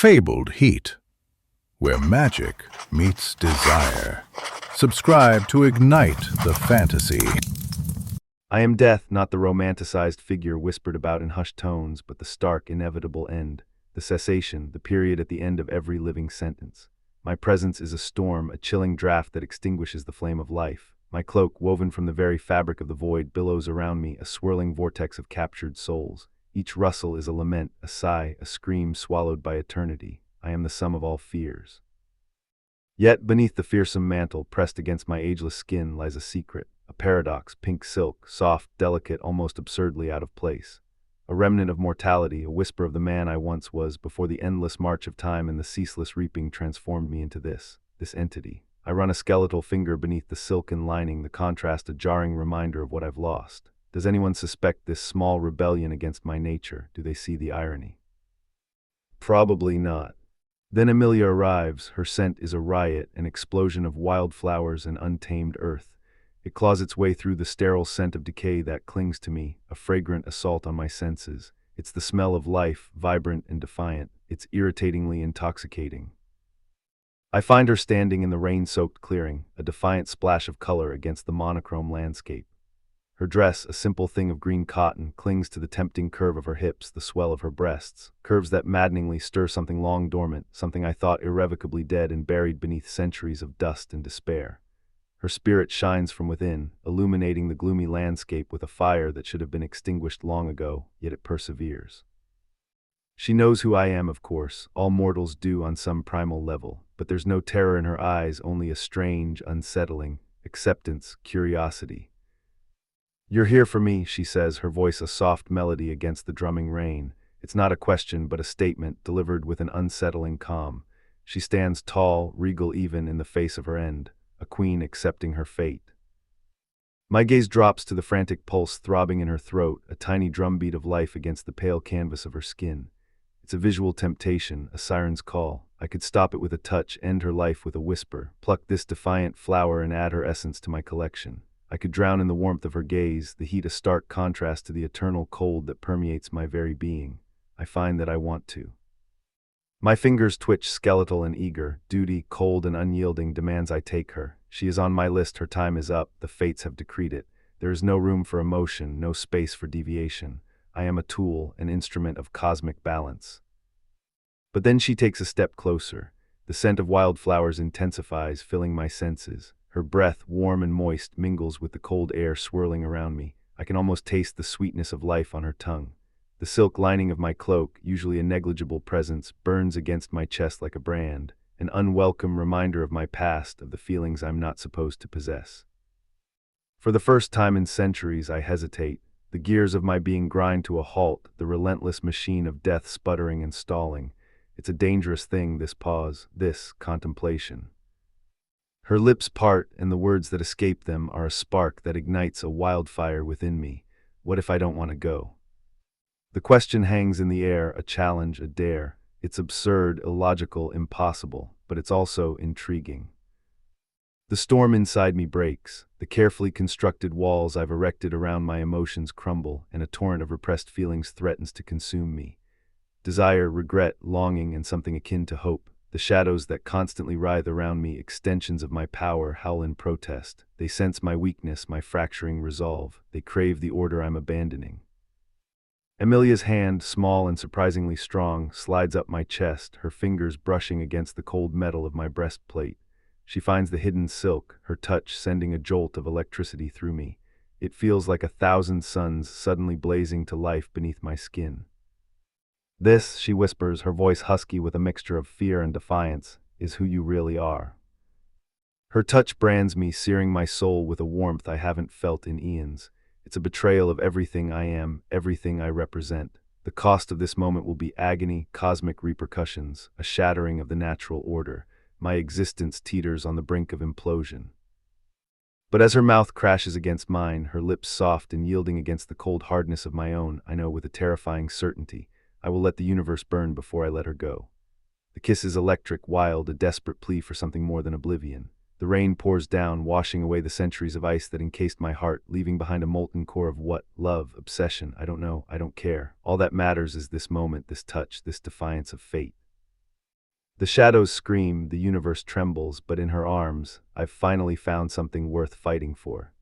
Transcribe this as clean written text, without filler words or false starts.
fabled heat, where magic meets desire. Subscribe to ignite the fantasy. I am death, not the romanticized figure whispered about in hushed tones, but the stark, inevitable end, the cessation, the period at the end of every living sentence. My presence is a storm, a chilling draft that extinguishes the flame of life. My cloak, woven from the very fabric of the void, billows around me, a swirling vortex of captured souls. Each rustle is a lament, a sigh, a scream swallowed by eternity. I am the sum of all fears. Yet beneath the fearsome mantle, pressed against my ageless skin, lies a secret, a paradox, pink silk, soft, delicate, almost absurdly out of place. A remnant of mortality, a whisper of the man I once was before the endless march of time and the ceaseless reaping transformed me into this entity. I run a skeletal finger beneath the silken lining, the contrast a jarring reminder of what I've lost. Does anyone suspect this small rebellion against my nature? Do they see the irony? Probably not. Then Amelia arrives. Her scent is a riot, an explosion of wildflowers and untamed earth. It claws its way through the sterile scent of decay that clings to me, a fragrant assault on my senses. It's the smell of life, vibrant and defiant. It's irritatingly intoxicating. I find her standing in the rain-soaked clearing, a defiant splash of color against the monochrome landscape. Her dress, a simple thing of green cotton, clings to the tempting curve of her hips, the swell of her breasts, curves that maddeningly stir something long dormant, something I thought irrevocably dead and buried beneath centuries of dust and despair. Her spirit shines from within, illuminating the gloomy landscape with a fire that should have been extinguished long ago, yet it perseveres. She knows who I am, of course. All mortals do on some primal level, but there's no terror in her eyes, only a strange, unsettling acceptance, curiosity. "You're here for me," she says, her voice a soft melody against the drumming rain. It's not a question, but a statement, delivered with an unsettling calm. She stands tall, regal even in the face of her end, a queen accepting her fate. My gaze drops to the frantic pulse throbbing in her throat, a tiny drumbeat of life against the pale canvas of her skin. It's a visual temptation, a siren's call. I could stop it with a touch, end her life with a whisper, pluck this defiant flower and add her essence to my collection. I could drown in the warmth of her gaze, the heat a stark contrast to the eternal cold that permeates my very being. I find that I want to. My fingers twitch, skeletal and eager. Duty, cold and unyielding, demands I take her. She is on my list, her time is up, the fates have decreed it. There is no room for emotion, no space for deviation. I am a tool, an instrument of cosmic balance. But then she takes a step closer. The scent of wildflowers intensifies, filling my senses. Her breath, warm and moist, mingles with the cold air swirling around me. I can almost taste the sweetness of life on her tongue. The silk lining of my cloak, usually a negligible presence, burns against my chest like a brand, an unwelcome reminder of my past, of the feelings I'm not supposed to possess. For the first time in centuries, I hesitate. The gears of my being grind to a halt, the relentless machine of death sputtering and stalling. It's a dangerous thing, this pause, this contemplation. Her lips part, and the words that escape them are a spark that ignites a wildfire within me. What if I don't want to go? The question hangs in the air, a challenge, a dare. It's absurd, illogical, impossible, but it's also intriguing. The storm inside me breaks. The carefully constructed walls I've erected around my emotions crumble, and a torrent of repressed feelings threatens to consume me. Desire, regret, longing, and something akin to hope. The shadows that constantly writhe around me, extensions of my power, howl in protest. They sense my weakness, my fracturing resolve. They crave the order I'm abandoning. Amelia's hand, small and surprisingly strong, slides up my chest, her fingers brushing against the cold metal of my breastplate. She finds the hidden silk, her touch sending a jolt of electricity through me. It feels like 1,000 suns suddenly blazing to life beneath my skin. "This," she whispers, her voice husky with a mixture of fear and defiance, "is who you really are." Her touch brands me, searing my soul with a warmth I haven't felt in eons. It's a betrayal of everything I am, everything I represent. The cost of this moment will be agony, cosmic repercussions, a shattering of the natural order. My existence teeters on the brink of implosion. But as her mouth crashes against mine, her lips soft and yielding against the cold hardness of my own, I know with a terrifying certainty, I will let the universe burn before I let her go. The kiss is electric, wild, a desperate plea for something more than oblivion. The rain pours down, washing away the centuries of ice that encased my heart, leaving behind a molten core of what? Love, obsession, I don't know, I don't care. All that matters is this moment, this touch, this defiance of fate. The shadows scream, the universe trembles, but in her arms, I've finally found something worth fighting for.